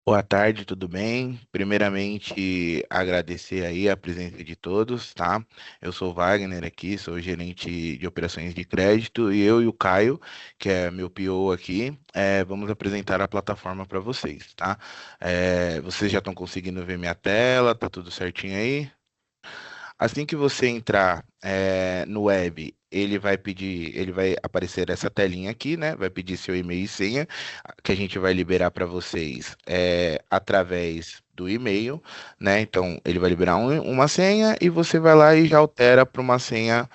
Boa tarde, tudo bem? Primeiramente, agradecer aí a presença de todos, tá? Eu sou o Wagner aqui, sou gerente de operações de crédito e eu e o Caio, que é meu PO aqui, vamos apresentar a plataforma para vocês, tá? Vocês já estão conseguindo ver minha tela, tá tudo certinho aí? Assim que você entrar no web, ele vai aparecer essa telinha aqui, né? Vai pedir seu e-mail e senha, que a gente vai liberar para vocês através do e-mail, né? Então, ele vai liberar uma senha e você vai lá e já altera para uma senha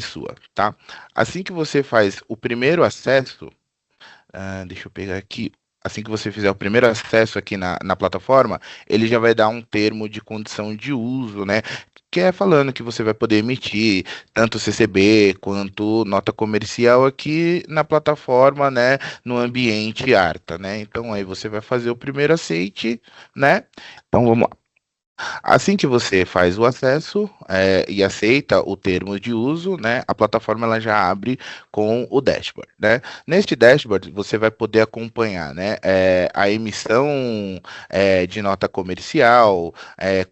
sua, tá? Assim que você faz o primeiro acesso, deixa eu pegar aqui. Assim que você fizer o primeiro acesso aqui na plataforma, ele já vai dar um termo de condição de uso, né? Que é falando que você vai poder emitir tanto CCB quanto nota comercial aqui na plataforma, né? No ambiente Arta, né? Então aí você vai fazer o primeiro aceite, né? Então vamos lá. Assim que você faz o acesso e aceita o termo de uso, né, a plataforma ela já abre com o dashboard, né? Neste dashboard você vai poder acompanhar, né, a emissão de nota comercial,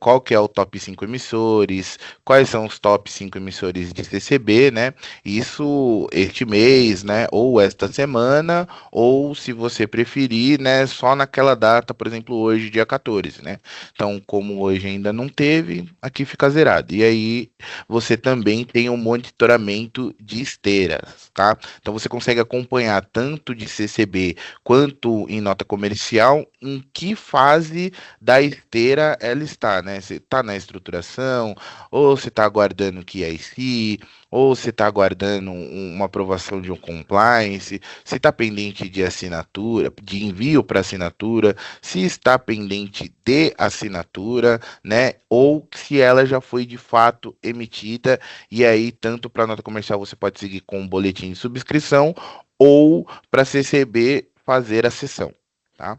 qual que é o top 5 emissores, quais são os top 5 emissores de CCB, né? Isso este mês, né, ou esta semana, ou se você preferir, né, só naquela data, por exemplo, hoje, dia 14, né? Então, como hoje ainda não teve, aqui fica zerado. E aí você também tem um monitoramento de esteiras, tá? Então você consegue acompanhar tanto de CCB quanto em nota comercial em que fase da esteira ela está, né? Se está na estruturação, ou se está aguardando QIC, ou se está aguardando uma aprovação de um compliance, se está pendente de assinatura, de envio para assinatura, se está pendente de assinatura, né? Ou se ela já foi de fato emitida, e aí, tanto para nota comercial, você pode seguir com um boletim de subscrição, ou para CCB fazer a sessão, tá?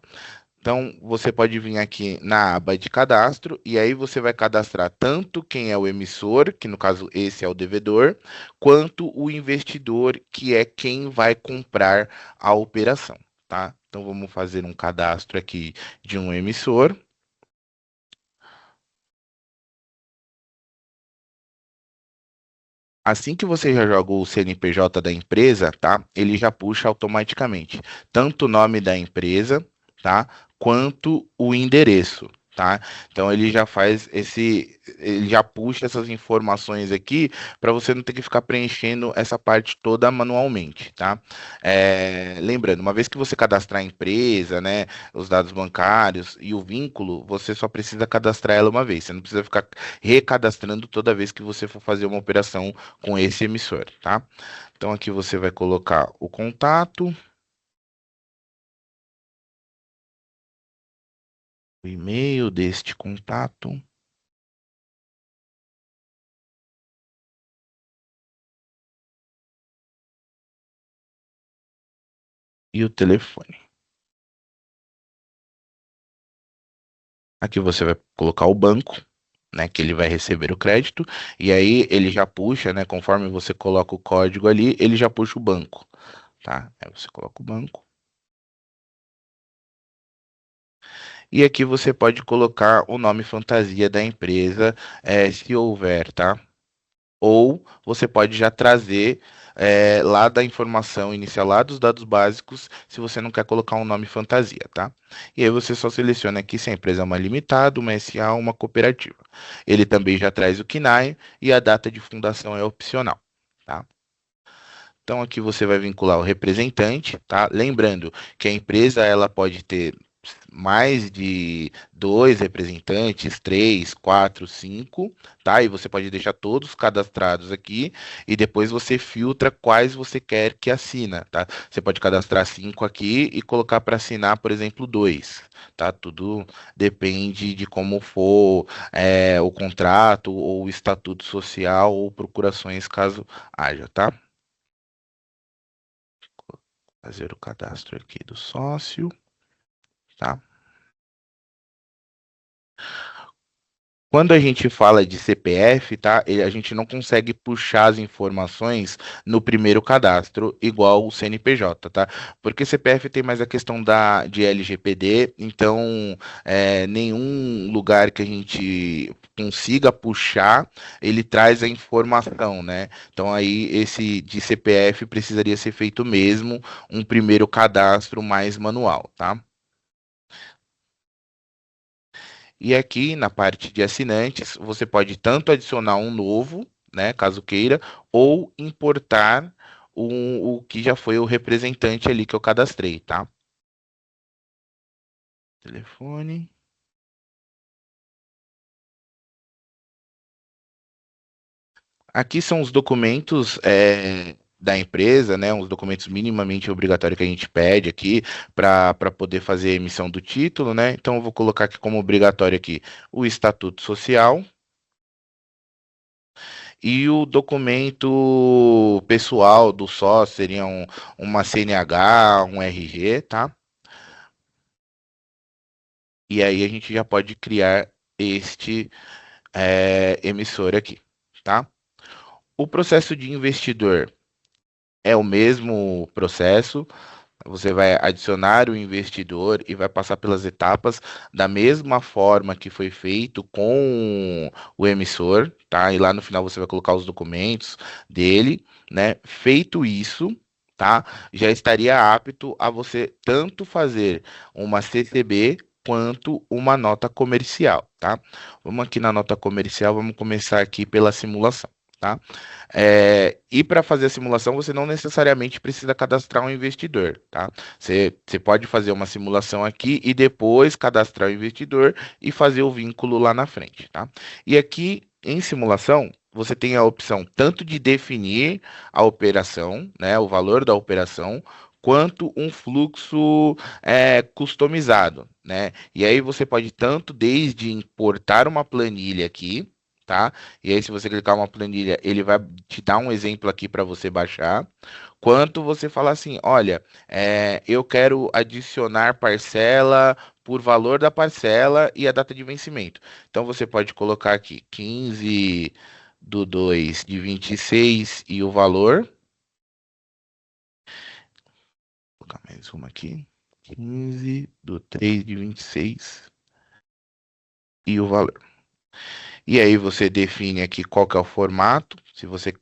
Então, você pode vir aqui na aba de cadastro, e aí você vai cadastrar tanto quem é o emissor, que no caso esse é o devedor, quanto o investidor, que é quem vai comprar a operação, tá? Então, vamos fazer um cadastro aqui de um emissor. Assim que você já joga o CNPJ da empresa, tá? Ele já puxa automaticamente tanto o nome da empresa, tá? Quanto o endereço, tá? Então ele já puxa essas informações aqui para você não ter que ficar preenchendo essa parte toda manualmente, tá? Lembrando, uma vez que você cadastrar a empresa, né? Os dados bancários e o vínculo, você só precisa cadastrar ela uma vez. Você não precisa ficar recadastrando toda vez que você for fazer uma operação com esse emissor, tá? Então aqui você vai colocar o contato, o e-mail deste contato e o telefone. Aqui você vai colocar o banco, né, que ele vai receber o crédito, e aí ele já puxa, né, conforme você coloca o código ali, ele já puxa o banco, tá? Aí você coloca o banco. E aqui você pode colocar o nome fantasia da empresa, se houver, tá? Ou você pode já trazer lá da informação inicial, lá dos dados básicos, se você não quer colocar um nome fantasia, tá? E aí você só seleciona aqui se a empresa é uma limitada, uma SA ou uma cooperativa. Ele também já traz o CNAE e a data de fundação é opcional, tá? Então aqui você vai vincular o representante, tá? Lembrando que a empresa ela pode ter mais de dois representantes, três, quatro, cinco, tá? E você pode deixar todos cadastrados aqui e depois você filtra quais você quer que assina, tá? Você pode cadastrar cinco aqui e colocar para assinar, por exemplo, dois, tá? Tudo depende de como for o contrato ou o estatuto social ou procurações caso haja, tá? Fazer o cadastro aqui do sócio, tá? Quando a gente fala de CPF, tá? A gente não consegue puxar as informações no primeiro cadastro, igual o CNPJ, tá? Porque CPF tem mais a questão de LGPD, então nenhum lugar que a gente consiga puxar, ele traz a informação, né? Então aí esse de CPF precisaria ser feito mesmo um primeiro cadastro mais manual, tá? E aqui na parte de assinantes, você pode tanto adicionar um novo, né, caso queira, ou importar o que já foi o representante ali que eu cadastrei, tá? Telefone. Aqui são os documentos da empresa, né? Os documentos minimamente obrigatórios que a gente pede aqui para poder fazer a emissão do título, né? Então eu vou colocar aqui como obrigatório aqui o estatuto social e o documento pessoal do sócio seria uma CNH, um RG, tá? E aí a gente já pode criar este emissor aqui, tá? O processo de investidor é o mesmo processo. Você vai adicionar o investidor e vai passar pelas etapas da mesma forma que foi feito com o emissor, tá? E lá no final você vai colocar os documentos dele, né? Feito isso, tá? Já estaria apto a você tanto fazer uma CCB quanto uma nota comercial, tá? Vamos aqui na nota comercial, vamos começar aqui pela simulação. Tá? E para fazer a simulação, você não necessariamente precisa cadastrar um investidor, tá? Você pode fazer uma simulação aqui e depois cadastrar o investidor e fazer o vínculo lá na frente, tá? E aqui em simulação, você tem a opção tanto de definir a operação, né, o valor da operação, quanto um fluxo customizado, né? E aí você pode tanto desde importar uma planilha aqui, tá? E aí, se você clicar uma planilha, ele vai te dar um exemplo aqui para você baixar. Quanto você falar assim, olha, eu quero adicionar parcela por valor da parcela e a data de vencimento. Então, você pode colocar aqui 15 do 2 de 26 e o valor. Vou colocar mais uma aqui. 15 do 3 de 26 e o valor. E aí você define aqui qual que é o formato, se você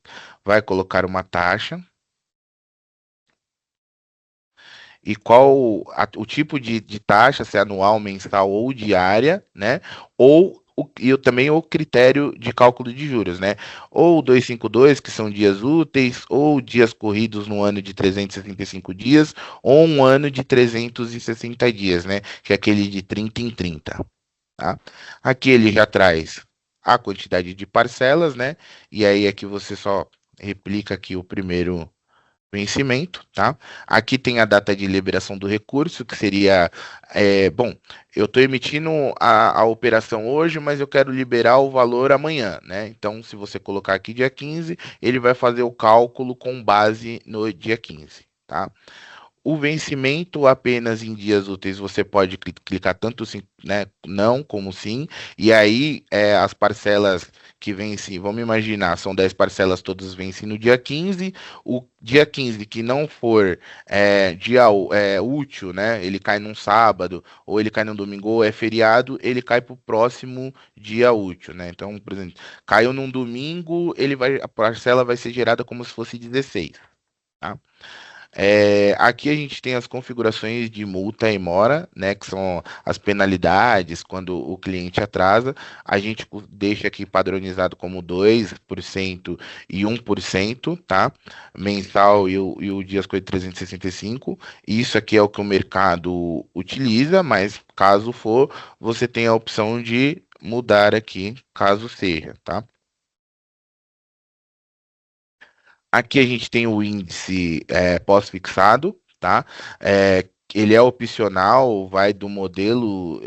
vai colocar uma taxa e o tipo de taxa, se é anual, mensal ou diária, né? Ou também o critério de cálculo de juros, né? Ou 252, que são dias úteis, ou dias corridos no ano de 365 dias, ou um ano de 360 dias, né? Que é aquele de 30 em 30. Tá? Aqui ele já traz a quantidade de parcelas, né? E aí aqui você só replica aqui o primeiro vencimento, tá? Aqui tem a data de liberação do recurso, que seria, bom, eu estou emitindo a operação hoje, mas eu quero liberar o valor amanhã, né? Então, se você colocar aqui dia 15, ele vai fazer o cálculo com base no dia 15, tá? O vencimento apenas em dias úteis, você pode clicar tanto sim, né, não como sim, e aí as parcelas que vencem, vamos imaginar, são 10 parcelas, todas vencem no dia 15, o dia 15 que não for útil, né, ele cai num sábado, ou ele cai num domingo, ou é feriado, ele cai para o próximo dia útil, né, então, por exemplo, caiu num domingo, a parcela vai ser gerada como se fosse 16, tá? Aqui a gente tem as configurações de multa e mora, né, que são as penalidades quando o cliente atrasa. A gente deixa aqui padronizado como 2% e 1%, tá? Mensal e o dias coisa 365. Isso aqui é o que o mercado utiliza, mas caso for, você tem a opção de mudar aqui, caso seja, tá? Aqui a gente tem o índice pós-fixado, tá? Ele é opcional, vai do modelo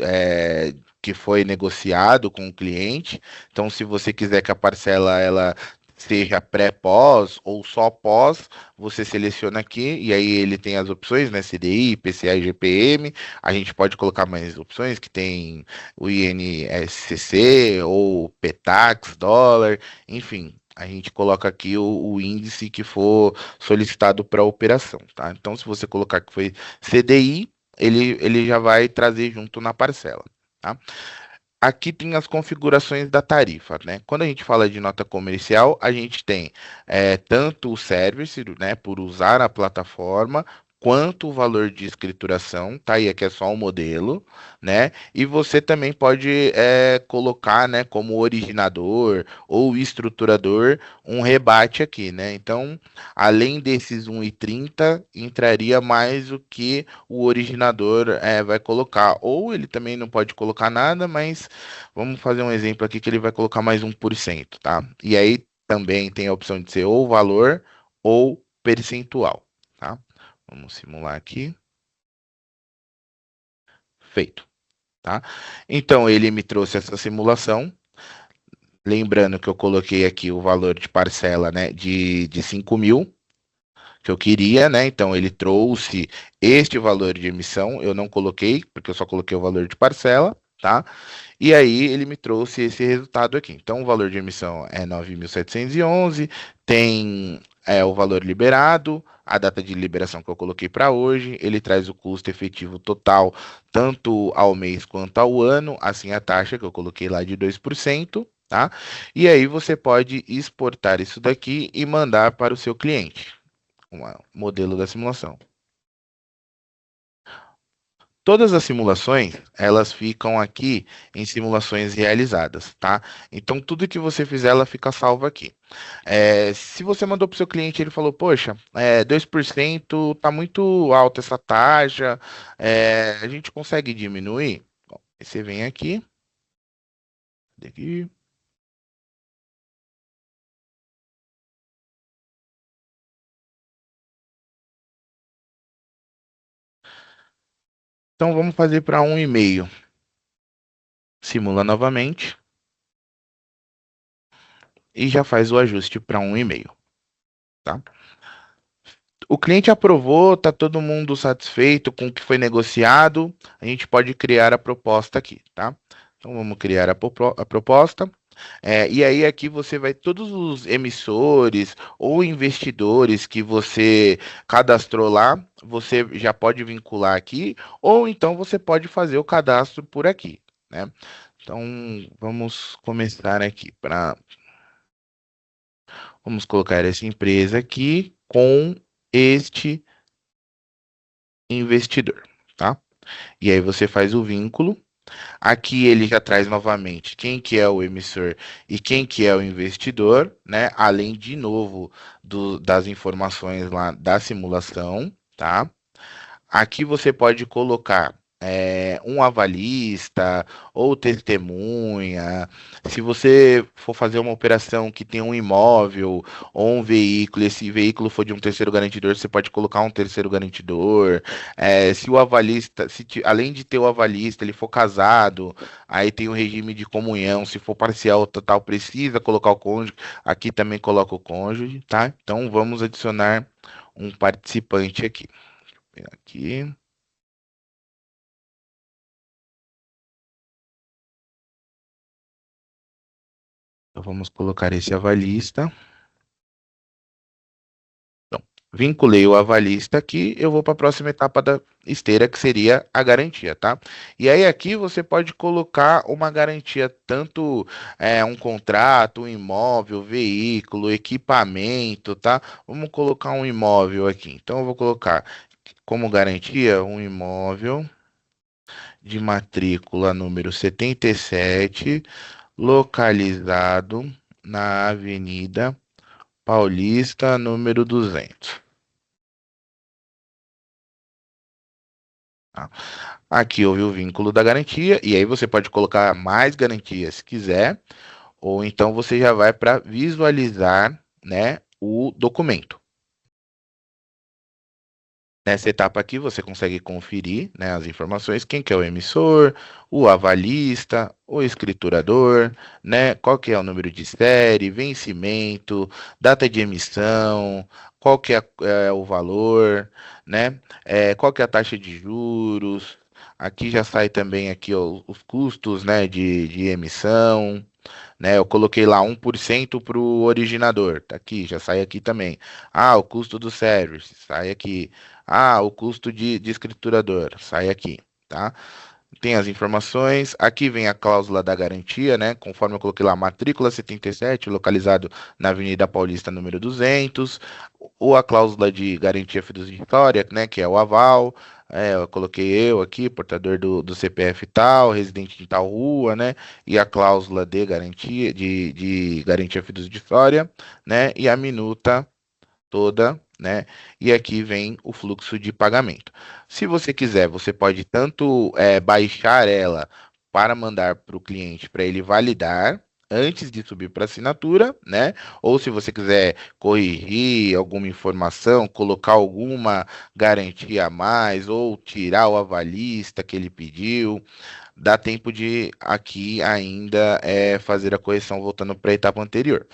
que foi negociado com o cliente. Então, se você quiser que a parcela ela seja pré-pós ou só pós, você seleciona aqui e aí ele tem as opções, né? CDI, IPCA e GPM. A gente pode colocar mais opções que tem o INSCC ou PETAX, dólar, enfim. A gente coloca aqui o índice que for solicitado para a operação, tá? Então, se você colocar que foi CDI, ele já vai trazer junto na parcela, tá? Aqui tem as configurações da tarifa, né? Quando a gente fala de nota comercial, a gente tem tanto o service, né, por usar a plataforma, quanto o valor de escrituração, tá? E aqui é só um modelo, né? E você também pode colocar, né, como originador ou estruturador, um rebate aqui, né? Então, além desses 1,30, entraria mais o que o originador vai colocar. Ou ele também não pode colocar nada, mas vamos fazer um exemplo aqui que ele vai colocar mais 1%, tá? E aí também tem a opção de ser ou valor ou percentual, tá? Vamos simular aqui. Feito, tá? Então ele me trouxe essa simulação. Lembrando que eu coloquei aqui o valor de parcela, né, de 5 mil, que eu queria, né? Então ele trouxe este valor de emissão, eu não coloquei, porque eu só coloquei o valor de parcela, tá? E aí ele me trouxe esse resultado aqui. Então o valor de emissão é 9.711, tem o valor liberado, a data de liberação que eu coloquei para hoje, ele traz o custo efetivo total, tanto ao mês quanto ao ano, assim a taxa que eu coloquei lá de 2%. Tá? E aí você pode exportar isso daqui e mandar para o seu cliente um modelo da simulação. Todas as simulações, elas ficam aqui em simulações realizadas, tá? Então, tudo que você fizer, ela fica salva aqui. Se você mandou para o seu cliente, ele falou, poxa, 2% tá muito alta essa taxa, a gente consegue diminuir? Bom, aí você vem aqui, então vamos fazer para 1,5. Simula novamente e já faz o ajuste para 1,5, tá? O cliente aprovou, está todo mundo satisfeito com o que foi negociado, a gente pode criar a proposta aqui, tá? Então vamos criar a proposta. E aí aqui você vai, todos os emissores ou investidores que você cadastrou lá, você já pode vincular aqui, ou então você pode fazer o cadastro por aqui, né? Então vamos começar aqui vamos colocar essa empresa aqui com este investidor, tá? E aí você faz o vínculo. Aqui ele já traz novamente quem que é o emissor e quem que é o investidor, né? Além de novo das informações lá da simulação, tá? Aqui você pode colocar um avalista ou testemunha. Se você for fazer uma operação que tem um imóvel ou um veículo, esse veículo for de um terceiro garantidor, você pode colocar um terceiro garantidor. Se o avalista, além de ter o avalista, ele for casado, aí tem o regime de comunhão. Se for parcial ou total, precisa colocar o cônjuge. Aqui também coloca o cônjuge, tá? Então vamos adicionar um participante aqui. Aqui. Então, vamos colocar esse avalista. Então, vinculei o avalista aqui, eu vou para a próxima etapa da esteira, que seria a garantia, tá? E aí aqui você pode colocar uma garantia, tanto um contrato, um imóvel, veículo, equipamento, tá? Vamos colocar um imóvel aqui. Então, eu vou colocar como garantia um imóvel de matrícula número 77, localizado na Avenida Paulista, número 200. Tá? Aqui houve o vínculo da garantia, e aí você pode colocar mais garantias se quiser, ou então você já vai para visualizar, né, o documento. Nessa etapa aqui, você consegue conferir, né, as informações, quem que é o emissor, o avalista, o escriturador, né, qual que é o número de série, vencimento, data de emissão, qual que é o valor, né, qual que é a taxa de juros. Aqui já sai também aqui ó, os custos, né, de emissão, né? Eu coloquei lá 1% para o originador, tá aqui, já sai aqui também. Ah, o custo do service, sai aqui. Ah, o custo de escriturador, sai aqui, tá? Tem as informações, aqui vem a cláusula da garantia, né? Conforme eu coloquei lá, matrícula 77, localizado na Avenida Paulista, número 200, ou a cláusula de garantia fiduciária, né? Que é o aval, eu coloquei eu aqui, portador do CPF tal, residente em tal rua, né? E a cláusula de garantia, de garantia fiduciária, né? E a minuta toda, né? E aqui vem o fluxo de pagamento. Se você quiser, você pode tanto baixar ela para mandar para o cliente para ele validar antes de subir para assinatura, né? Ou se você quiser corrigir alguma informação, colocar alguma garantia a mais ou tirar o avalista que ele pediu, dá tempo de aqui ainda fazer a correção voltando para a etapa anterior.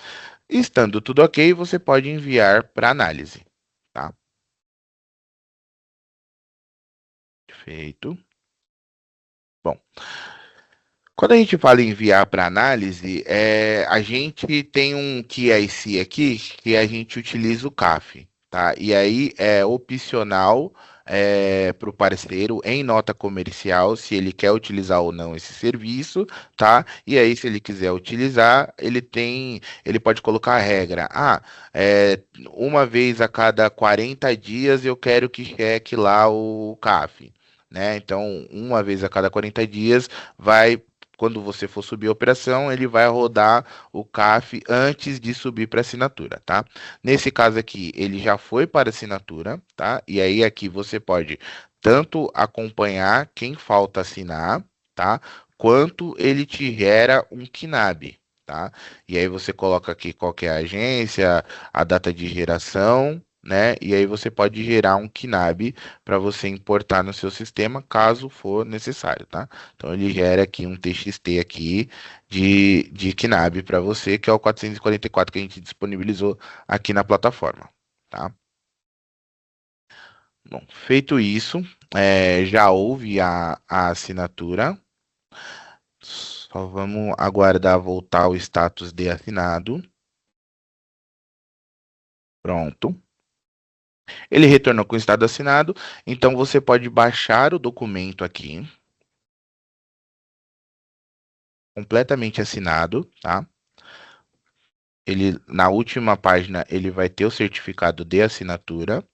Estando tudo ok, você pode enviar para análise, tá? Perfeito. Bom, quando a gente fala em enviar para análise, a gente tem um QIC aqui que a gente utiliza o CAF, tá? E aí é opcional para o parceiro em nota comercial se ele quer utilizar ou não esse serviço, tá? E aí, se ele quiser utilizar, ele pode colocar a regra. Uma vez a cada 40 dias eu quero que cheque lá o CAF. Né? Então, uma vez a cada 40 dias vai quando você for subir a operação, ele vai rodar o CAF antes de subir para assinatura, tá? Nesse caso aqui, ele já foi para assinatura, tá? E aí aqui você pode tanto acompanhar quem falta assinar, tá? Quanto ele te gera um KNAB, tá? E aí você coloca aqui qual que é a agência, a data de geração, né? E aí você pode gerar um KNAB para você importar no seu sistema, caso for necessário, tá? Então ele gera aqui um TXT aqui de KNAB para você, que é o 444 que a gente disponibilizou aqui na plataforma, tá? Bom, feito isso, já houve a assinatura. Só vamos aguardar voltar o status de assinado. Pronto. Ele retornou com o estado assinado, então você pode baixar o documento aqui, completamente assinado, tá? Ele, na última página, ele vai ter o certificado de assinatura.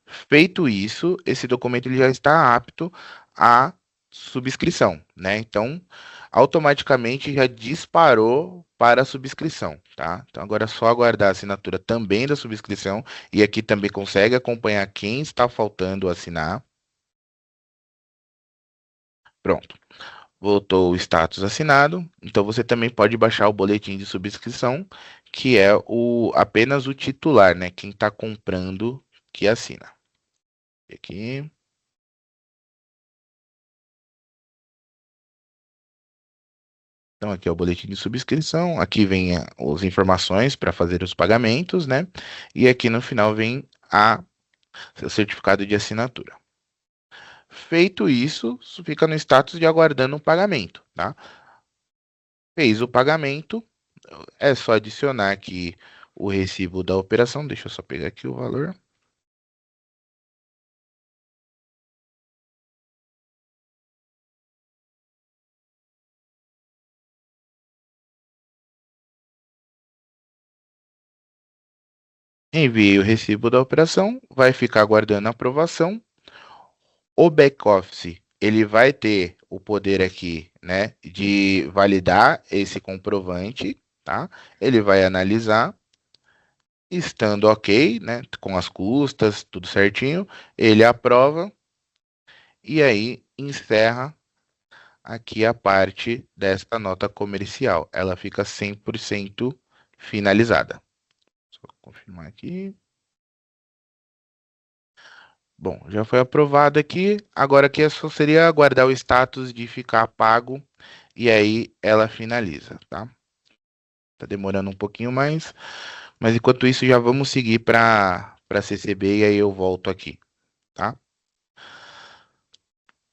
Feito isso, esse documento ele já está apto à subscrição, né? Então, automaticamente já disparou para a subscrição, tá? Então, agora é só aguardar a assinatura também da subscrição e aqui também consegue acompanhar quem está faltando assinar. Pronto. Voltou o status assinado, então você também pode baixar o boletim de subscrição, que é apenas o titular, né? Quem está comprando que assina. Aqui. Então, aqui é o boletim de subscrição, aqui vem as informações para fazer os pagamentos, né? E aqui no final vem o certificado de assinatura. Feito isso, fica no status de aguardando o pagamento, tá? Fez o pagamento, é só adicionar aqui o recibo da operação, deixa eu só pegar aqui o valor. Enviei o recibo da operação, vai ficar aguardando a aprovação. O back-office, ele vai ter o poder aqui, né, de validar esse comprovante, tá? Ele vai analisar, estando ok, né, com as custas, tudo certinho, ele aprova e aí encerra aqui a parte desta nota comercial. Ela fica 100% finalizada. Só confirmar aqui. Bom, já foi aprovado aqui. Agora aqui só seria aguardar o status de ficar pago e aí ela finaliza, tá? Tá demorando um pouquinho mais, mas enquanto isso já vamos seguir para CCB e aí eu volto aqui, tá?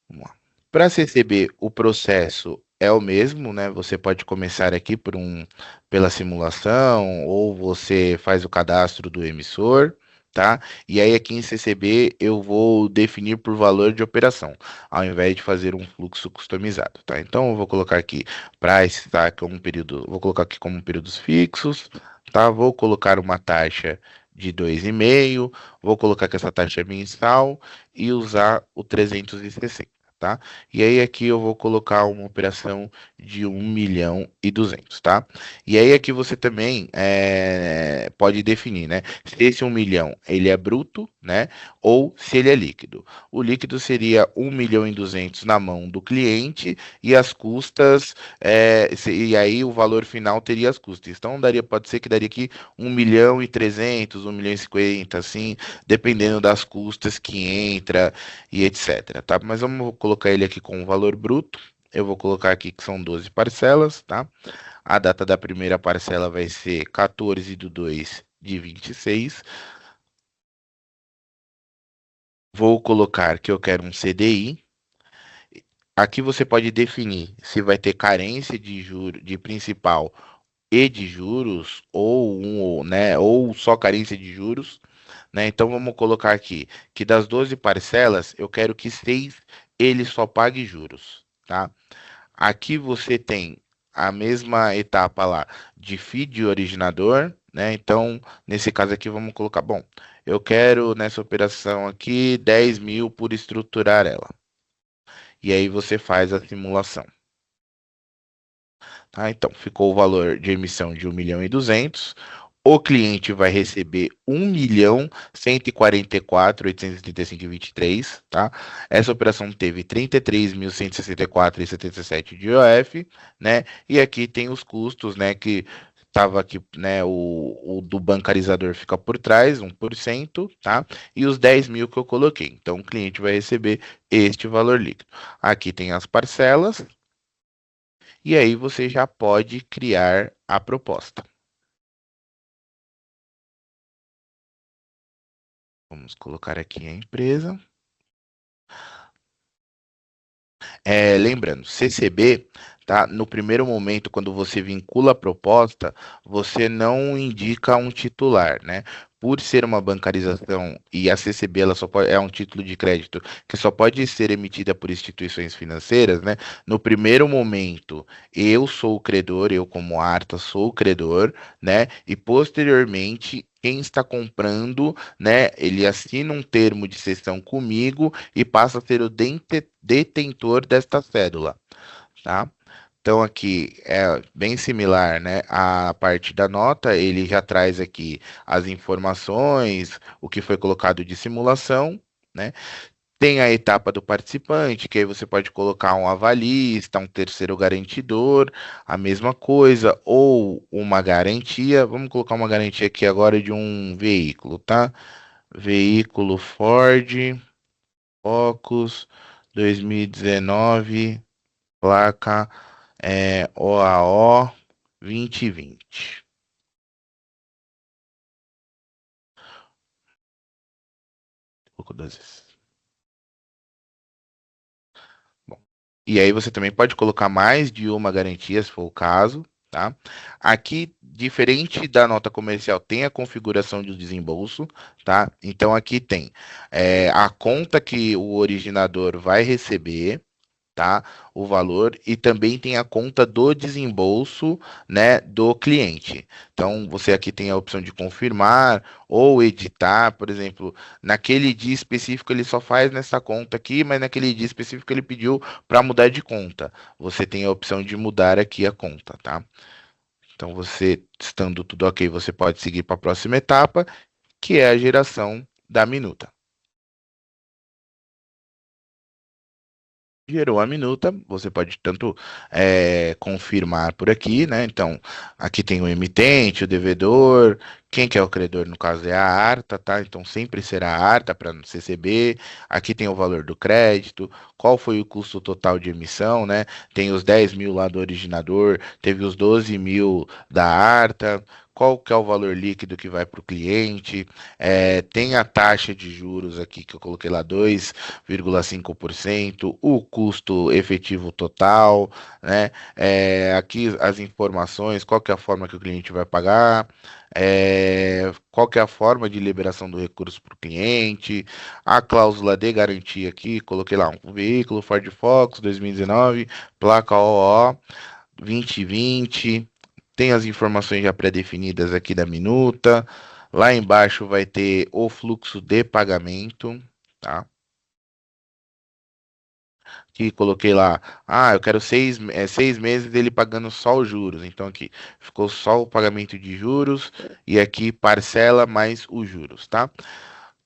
Vamos lá. Para CCB, o processo é o mesmo, né? Você pode começar aqui pela simulação ou você faz o cadastro do emissor, tá? E aí aqui em CCB eu vou definir por valor de operação, ao invés de fazer um fluxo customizado, tá? Então eu vou colocar aqui para estar como período, vou colocar aqui como períodos fixos, tá? Vou colocar uma taxa de 2,5, vou colocar que essa taxa é mensal e usar o 360. Tá? E aí aqui eu vou colocar uma operação de 1.200.000, tá? E aí aqui você também pode definir, né? Se esse 1.000.000 ele é bruto, né? Ou se ele é líquido. O líquido seria 1.200.000 na mão do cliente e as custas, e aí o valor final teria as custas. Então pode ser que daria aqui 1.300.000, 1.050.000, assim, dependendo das custas que entra e etc, tá? Mas vamos colocar ele aqui com o valor bruto. Eu vou colocar aqui que são 12 parcelas, tá? A data da primeira parcela vai ser 14/2 de 26. Vou colocar que eu quero um CDI. Aqui você pode definir se vai ter carência de juro, de principal e de juros, ou só carência de juros, né? Então vamos colocar aqui que das 12 parcelas, eu quero que 6 ele só pague juros, tá? Aqui você tem a mesma etapa lá de feed originador, né? Então, nesse caso aqui, vamos colocar, bom, eu quero nessa operação aqui 10.000 por estruturar ela. E aí você faz a simulação. Tá? Então, ficou o valor de emissão de 1.200.000. O cliente vai receber 1.144.835,23, tá? Essa operação teve 33.164,77 de IOF, né? E aqui tem os custos, né? Que estava aqui, né? O do bancarizador fica por trás, 1%, tá? E os 10.000 que eu coloquei. Então, o cliente vai receber este valor líquido. Aqui tem as parcelas, e aí você já pode criar a proposta. Vamos colocar aqui a empresa. Lembrando, CCB, tá? No primeiro momento, quando você vincula a proposta, você não indica um titular, né? Por ser uma bancarização e a CCB ela é um título de crédito que só pode ser emitida por instituições financeiras, né? No primeiro momento, eu sou o credor, eu como Arta sou o credor, né? E posteriormente quem está comprando, né? Ele assina um termo de cessão comigo e passa a ser o detentor desta cédula, tá? Então aqui é bem similar, né? A parte da nota, ele já traz aqui as informações, o que foi colocado de simulação, né? Tem a etapa do participante, que aí você pode colocar um avalista, um terceiro garantidor, a mesma coisa, ou uma garantia. Vamos colocar uma garantia aqui agora de um veículo, tá? Veículo Ford Focus 2019, placa OAO 2020. Pouco das vezes. Bom, e aí você também pode colocar mais de uma garantia, se for o caso, tá? Aqui, diferente da nota comercial, tem a configuração de desembolso, tá? Então aqui tem a conta que o originador vai receber, tá? O valor e também tem a conta do desembolso, né, do cliente. Então, você aqui tem a opção de confirmar ou editar, por exemplo, naquele dia específico ele só faz nessa conta aqui, mas naquele dia específico ele pediu para mudar de conta. Você tem a opção de mudar aqui a conta, tá? Então, você estando tudo ok, você pode seguir para a próxima etapa, que é a geração da minuta. Gerou a minuta, você pode tanto confirmar por aqui, né? Então, aqui tem o emitente, o devedor, quem que é o credor, no caso é a Arta, tá? Então, sempre será a Arta para CCB. Aqui tem o valor do crédito, qual foi o custo total de emissão, né? Tem os 10 mil lá do originador, teve os 12 mil da Arta, qual que é o valor líquido que vai para o cliente, tem a taxa de juros aqui que eu coloquei lá, 2,5%, o custo efetivo total, né? Aqui as informações, qual que é a forma que o cliente vai pagar, qual que é a forma de liberação do recurso para o cliente, a cláusula de garantia aqui, coloquei lá um veículo Ford Focus 2019, placa OO 2020, tem as informações já pré-definidas aqui da minuta. Lá embaixo vai ter o fluxo de pagamento, tá? Que coloquei lá, eu quero 6 meses dele pagando só os juros. Então aqui ficou só o pagamento de juros e aqui parcela mais os juros, tá?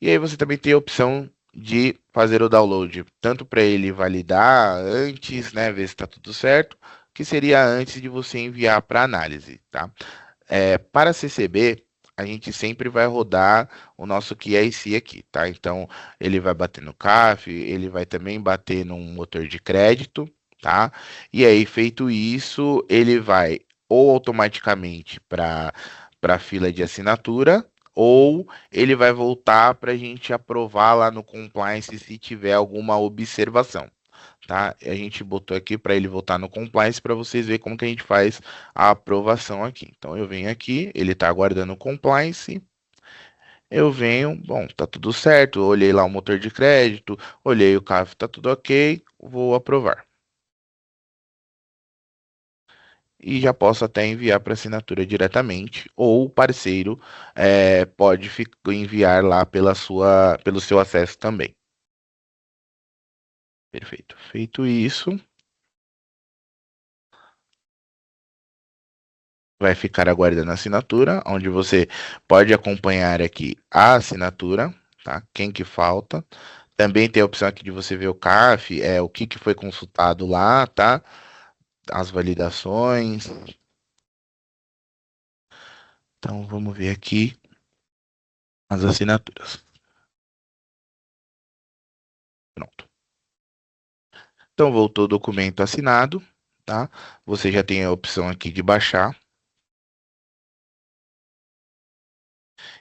E aí você também tem a opção de fazer o download, tanto para ele validar antes, né, ver se está tudo certo, que seria antes de você enviar para análise, tá? Para CCB, a gente sempre vai rodar o nosso QIC aqui, tá? Então, ele vai bater no CAF, ele vai também bater num motor de crédito, tá? E aí, feito isso, ele vai ou automaticamente para a fila de assinatura, ou ele vai voltar para a gente aprovar lá no compliance se tiver alguma observação, tá? A gente botou aqui para ele voltar no compliance para vocês verem como que a gente faz a aprovação aqui. Então eu venho aqui, ele está aguardando o compliance. Eu venho, bom, tá tudo certo. Olhei lá o motor de crédito, olhei o CAF, tá tudo ok, vou aprovar. E já posso até enviar para assinatura diretamente, ou o parceiro pode enviar lá pelo seu acesso também. Perfeito. Feito isso, vai ficar aguardando a assinatura, onde você pode acompanhar aqui a assinatura, tá? Quem que falta. Também tem a opção aqui de você ver o CAF, o que que foi consultado lá, tá? As validações. Então vamos ver aqui as assinaturas. Pronto. Então voltou o documento assinado, tá? Você já tem a opção aqui de baixar.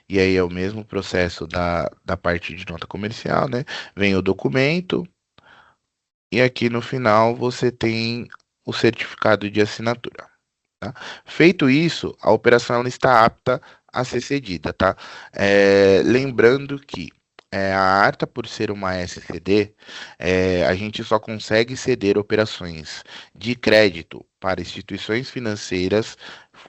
E aí é o mesmo processo da parte de nota comercial, né? Vem o documento, e aqui no final você tem o certificado de assinatura, tá? Feito isso, a operação ela está apta a ser cedida, tá? Lembrando que a Arta, por ser uma SCD, a gente só consegue ceder operações de crédito para instituições financeiras,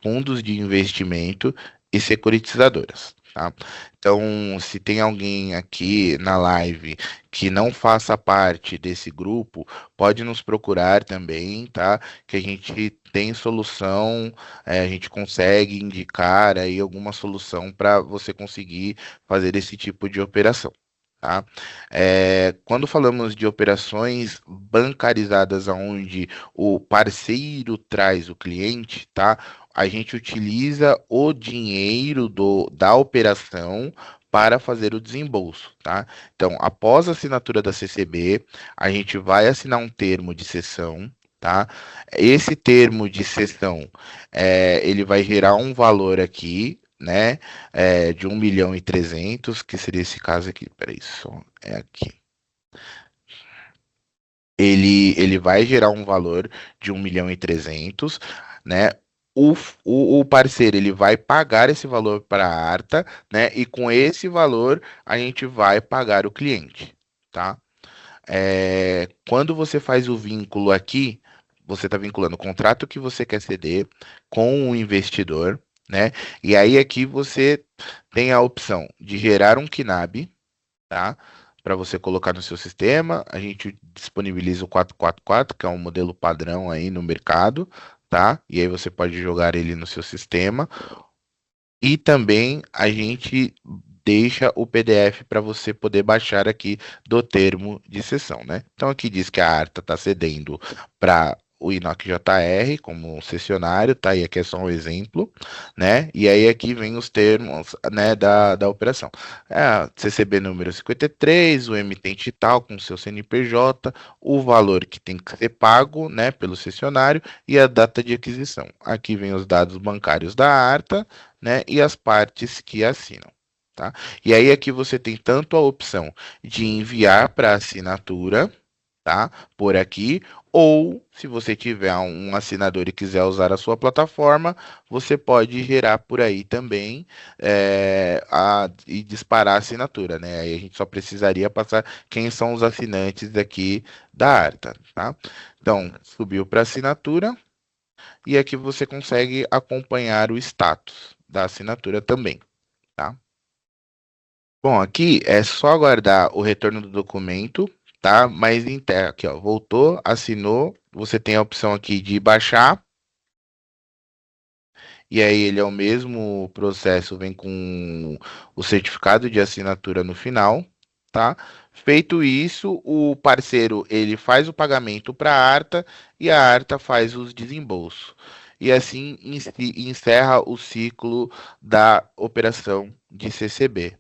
fundos de investimento e securitizadoras, tá? Então, se tem alguém aqui na live que não faça parte desse grupo, pode nos procurar também, tá? Que a gente tem solução, a gente consegue indicar aí alguma solução para você conseguir fazer esse tipo de operação. Tá? Quando falamos de operações bancarizadas onde o parceiro traz o cliente, tá? A gente utiliza o dinheiro da operação para fazer o desembolso, tá? Então, após a assinatura da CCB, a gente vai assinar um termo de cessão, tá? Esse termo de cessão, ele vai gerar um valor aqui, né? De 1.300.000, que seria esse caso aqui. Peraí, só é aqui. Ele vai gerar um valor de 1.300.000, né? O parceiro ele vai pagar esse valor para a Arta, né? E com esse valor a gente vai pagar o cliente, tá? Quando você faz o vínculo aqui, você está vinculando o contrato que você quer ceder com o investidor, né? E aí aqui você tem a opção de gerar um KNAB, tá? Para você colocar no seu sistema. A gente disponibiliza o 444, que é um modelo padrão aí no mercado, tá? E aí você pode jogar ele no seu sistema. E também a gente deixa o PDF para você poder baixar aqui do termo de cessão, né? Então aqui diz que a Arta está cedendo para o Inox JR como cessionário, tá? E aqui é só um exemplo, né? E aí aqui vem os termos, né, da operação. CCB número 53, o emitente tal com seu CNPJ, o valor que tem que ser pago, né, pelo cessionário e a data de aquisição. Aqui vem os dados bancários da Arta, né, e as partes que assinam. Tá? E aí aqui você tem tanto a opção de enviar para assinatura, tá? Por aqui, ou se você tiver um assinador e quiser usar a sua plataforma, você pode gerar por aí também e disparar a assinatura, né? Aí a gente só precisaria passar quem são os assinantes aqui da Arta, tá? Então, subiu para assinatura e aqui você consegue acompanhar o status da assinatura também, tá? Bom, aqui é só aguardar o retorno do documento, tá? Mas em tela, aqui, ó, voltou, assinou, você tem a opção aqui de baixar, e aí ele é o mesmo processo, vem com o certificado de assinatura no final, tá? Feito isso, o parceiro ele faz o pagamento para a Arta e a Arta faz os desembolsos. E assim encerra o ciclo da operação de CCB.